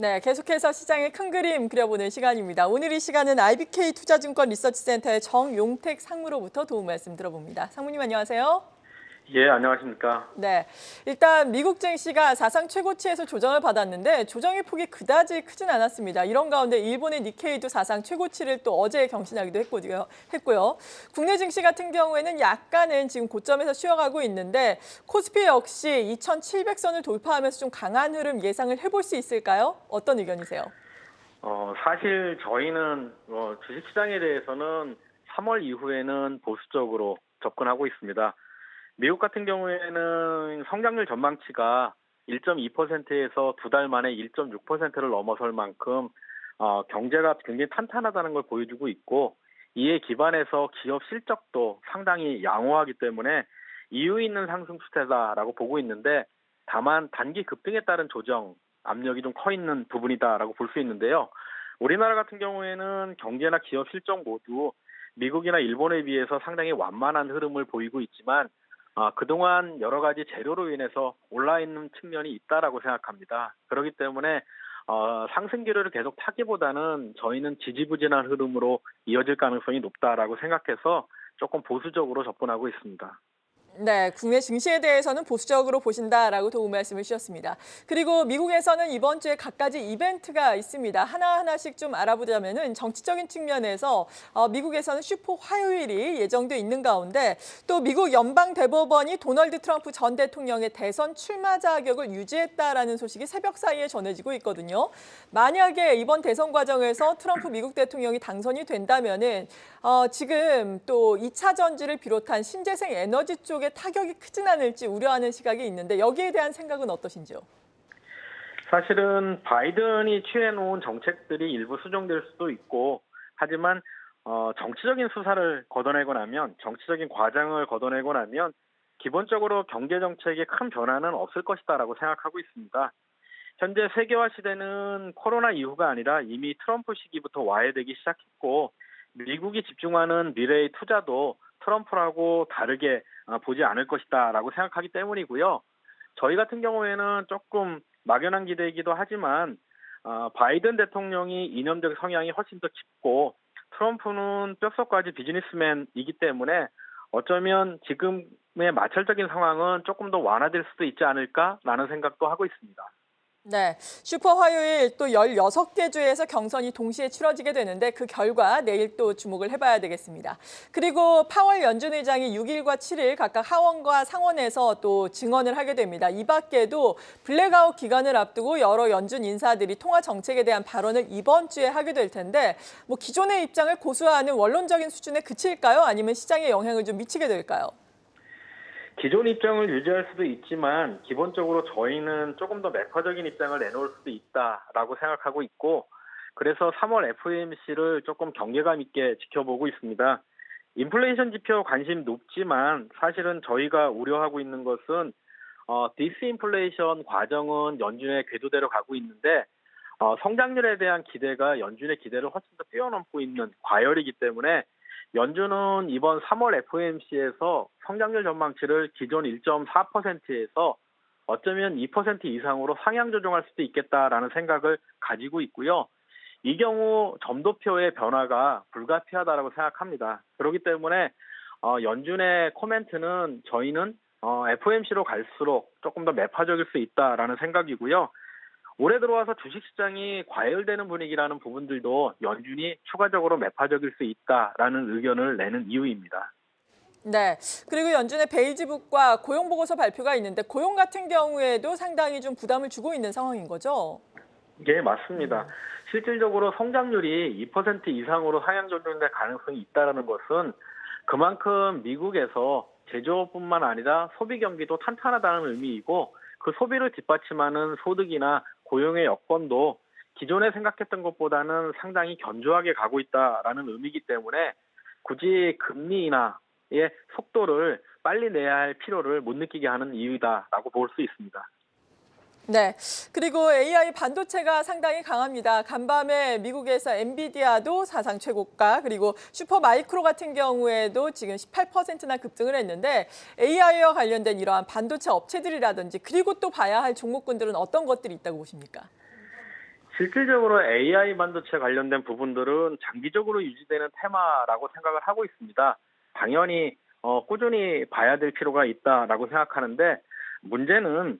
네, 계속해서 시장의 큰 그림 그려보는 시간입니다. 오늘 이 시간은 IBK 투자증권 리서치센터의 정용택 상무로부터 도움 말씀 들어봅니다. 상무님 안녕하세요. 예, 안녕하십니까. 네, 일단 미국 증시가 사상 최고치에서 조정을 받았는데 조정의 폭이 그다지 크진 않았습니다. 이런 가운데 일본의 니케이도 사상 최고치를 또 어제 경신하기도 했고요. 국내 증시 같은 경우에는 약간은 지금 고점에서 쉬어가고 있는데 코스피 역시 2,700선을 돌파하면서 좀 강한 흐름 예상을 해볼 수 있을까요? 어떤 의견이세요? 사실 저희는 주식시장에 대해서는 3월 이후에는 보수적으로 접근하고 있습니다. 미국 같은 경우에는 성장률 전망치가 1.2%에서 두 달 만에 1.6%를 넘어설 만큼 경제가 굉장히 탄탄하다는 걸 보여주고 있고, 이에 기반해서 기업 실적도 상당히 양호하기 때문에 이유 있는 상승 추세다라고 보고 있는데, 다만 단기 급등에 따른 조정 압력이 좀 커 있는 부분이다라고 볼 수 있는데요. 우리나라 같은 경우에는 경제나 기업 실적 모두 미국이나 일본에 비해서 상당히 완만한 흐름을 보이고 있지만 그동안 여러 가지 재료로 인해서 올라 있는 측면이 있다라고 생각합니다. 그렇기 때문에 상승 기류를 계속 타기보다는 저희는 지지부진한 흐름으로 이어질 가능성이 높다라고 생각해서 조금 보수적으로 접근하고 있습니다. 네, 국내 증시에 대해서는 보수적으로 보신다라고 도움 말씀을 주셨습니다. 그리고 미국에서는 이번 주에 갖가지 이벤트가 있습니다. 하나하나씩 좀 알아보자면은 정치적인 측면에서 미국에서는 슈퍼 화요일이 예정돼 있는 가운데 또 미국 연방대법원이 도널드 트럼프 전 대통령의 대선 출마 자격을 유지했다라는 소식이 새벽 사이에 전해지고 있거든요. 만약에 이번 대선 과정에서 트럼프 미국 대통령이 당선이 된다면은 지금 또 2차 전지를 비롯한 신재생 에너지 쪽에 타격이 크진 않을지 우려하는 시각이 있는데 여기에 대한 생각은 어떠신지요? 사실은 바이든이 취해놓은 정책들이 일부 수정될 수도 있고, 하지만 정치적인 수사를 걷어내고 나면, 정치적인 과정을 걷어내고 나면 기본적으로 경제 정책에 큰 변화는 없을 것이다라고 생각하고 있습니다. 현재 세계화 시대는 코로나 이후가 아니라 이미 트럼프 시기부터 와해되기 시작했고, 미국이 집중하는 미래의 투자도 트럼프라고 다르게 보지 않을 것이다라고 생각하기 때문이고요. 저희 같은 경우에는 조금 막연한 기대이기도 하지만 바이든 대통령이 이념적 성향이 훨씬 더 깊고, 트럼프는 뼛속까지 비즈니스맨이기 때문에 어쩌면 지금의 마찰적인 상황은 조금 더 완화될 수도 있지 않을까라는 생각도 하고 있습니다. 네, 슈퍼 화요일 또 16개 주에서 경선이 동시에 치러지게 되는데 그 결과 내일 또 주목을 해봐야 되겠습니다. 그리고 파월 연준 의장이 6일과 7일 각각 하원과 상원에서 또 증언을 하게 됩니다. 이 밖에도 블랙아웃 기간을 앞두고 여러 연준 인사들이 통화 정책에 대한 발언을 이번 주에 하게 될 텐데 뭐 기존의 입장을 고수하는 원론적인 수준에 그칠까요? 아니면 시장에 영향을 좀 미치게 될까요? 기존 입장을 유지할 수도 있지만 기본적으로 저희는 조금 더 매파적인 입장을 내놓을 수도 있다라고 생각하고 있고, 그래서 3월 FOMC를 조금 경계감 있게 지켜보고 있습니다. 인플레이션 지표 관심 높지만 사실은 저희가 우려하고 있는 것은 디스인플레이션 과정은 연준의 궤도대로 가고 있는데 성장률에 대한 기대가 연준의 기대를 훨씬 더 뛰어넘고 있는 과열이기 때문에 연준은 이번 3월 FOMC에서 성장률 전망치를 기존 1.4%에서 어쩌면 2% 이상으로 상향 조정할 수도 있겠다라는 생각을 가지고 있고요. 이 경우 점도표의 변화가 불가피하다라고 생각합니다. 그렇기 때문에 연준의 코멘트는 저희는 FOMC로 갈수록 조금 더 매파적일 수 있다라는 생각이고요. 올해 들어와서 주식시장이 과열되는 분위기라는 부분들도 연준이 추가적으로 매파적일 수 있다라는 의견을 내는 이유입니다. 네, 그리고 연준의 베이지북과 고용보고서 발표가 있는데 고용 같은 경우에도 상당히 좀 부담을 주고 있는 상황인 거죠? 예, 맞습니다. 실질적으로 성장률이 2% 이상으로 상향 조정될 가능성이 있다는 것은 그만큼 미국에서 제조업뿐만 아니라 소비 경기도 탄탄하다는 의미이고, 그 소비를 뒷받침하는 소득이나 고용의 여건도 기존에 생각했던 것보다는 상당히 견조하게 가고 있다라는 의미이기 때문에 굳이 금리 인하의 속도를 빨리 내야 할 필요를 못 느끼게 하는 이유다라고 볼 수 있습니다. 네, 그리고 AI 반도체가 상당히 강합니다. 간밤에 미국에서 엔비디아도 사상 최고가, 그리고 슈퍼마이크로 같은 경우에도 지금 18%나 급등을 했는데 AI와 관련된 이러한 반도체 업체들이라든지 그리고 또 봐야 할 종목군들은 어떤 것들이 있다고 보십니까? 실질적으로 AI 반도체 관련된 부분들은 장기적으로 유지되는 테마라고 생각을 하고 있습니다. 당연히 꾸준히 봐야 될 필요가 있다라고 생각하는데 문제는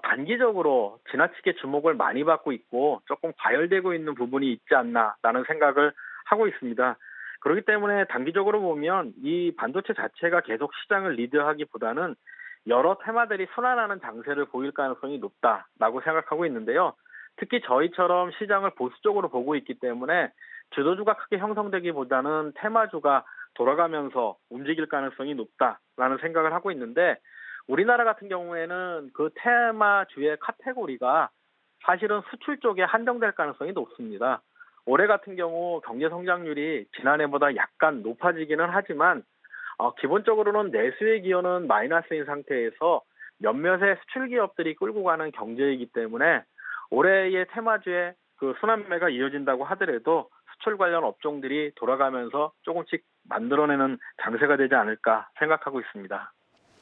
단기적으로 지나치게 주목을 많이 받고 있고 조금 과열되고 있는 부분이 있지 않나라는 생각을 하고 있습니다. 그렇기 때문에 단기적으로 보면 이 반도체 자체가 계속 시장을 리드하기보다는 여러 테마들이 순환하는 장세를 보일 가능성이 높다라고 생각하고 있는데요. 특히 저희처럼 시장을 보수적으로 보고 있기 때문에 주도주가 크게 형성되기보다는 테마주가 돌아가면서 움직일 가능성이 높다라는 생각을 하고 있는데 우리나라 같은 경우에는 그 테마주의 카테고리가 사실은 수출 쪽에 한정될 가능성이 높습니다. 올해 같은 경우 경제 성장률이 지난해보다 약간 높아지기는 하지만 기본적으로는 내수의 기여는 마이너스인 상태에서 몇몇의 수출 기업들이 끌고 가는 경제이기 때문에 올해의 테마주의 그 순환매가 이어진다고 하더라도 수출 관련 업종들이 돌아가면서 조금씩 만들어내는 장세가 되지 않을까 생각하고 있습니다.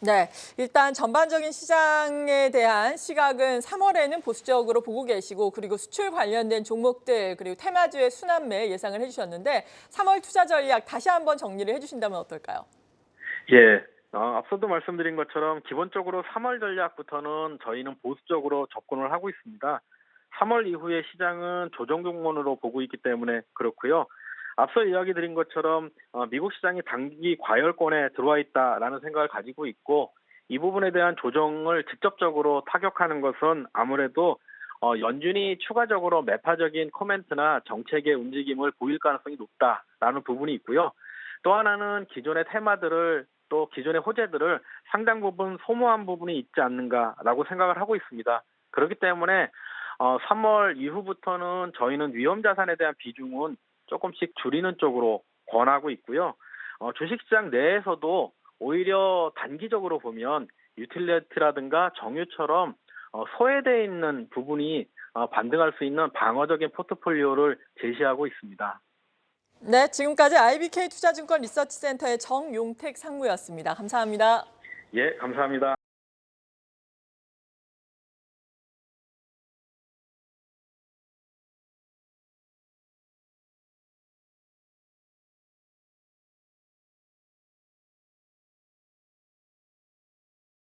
네, 일단 전반적인 시장에 대한 시각은 3월에는 보수적으로 보고 계시고 그리고 수출 관련된 종목들 그리고 테마주의 순환매 예상을 해주셨는데 3월 투자 전략 다시 한번 정리를 해주신다면 어떨까요? 예, 앞서도 말씀드린 것처럼 기본적으로 3월 전략부터는 저희는 보수적으로 접근을 하고 있습니다. 3월 이후의 시장은 조정 국면으로 보고 있기 때문에 그렇고요. 앞서 이야기 드린 것처럼 미국 시장이 단기 과열권에 들어와 있다라는 생각을 가지고 있고 이 부분에 대한 조정을 직접적으로 타격하는 것은 아무래도 연준이 추가적으로 매파적인 코멘트나 정책의 움직임을 보일 가능성이 높다라는 부분이 있고요. 또 하나는 기존의 테마들을 또 기존의 호재들을 상당 부분 소모한 부분이 있지 않는가라고 생각을 하고 있습니다. 그렇기 때문에 3월 이후부터는 저희는 위험 자산에 대한 비중은 조금씩 줄이는 쪽으로 권하고 있고요. 주식시장 내에서도 오히려 단기적으로 보면 유틸리티라든가 정유처럼 소외되어 있는 부분이 반등할 수 있는 방어적인 포트폴리오를 제시하고 있습니다. 네, 지금까지 IBK 투자증권 리서치센터의 정용택 상무였습니다. 감사합니다. 예, 감사합니다.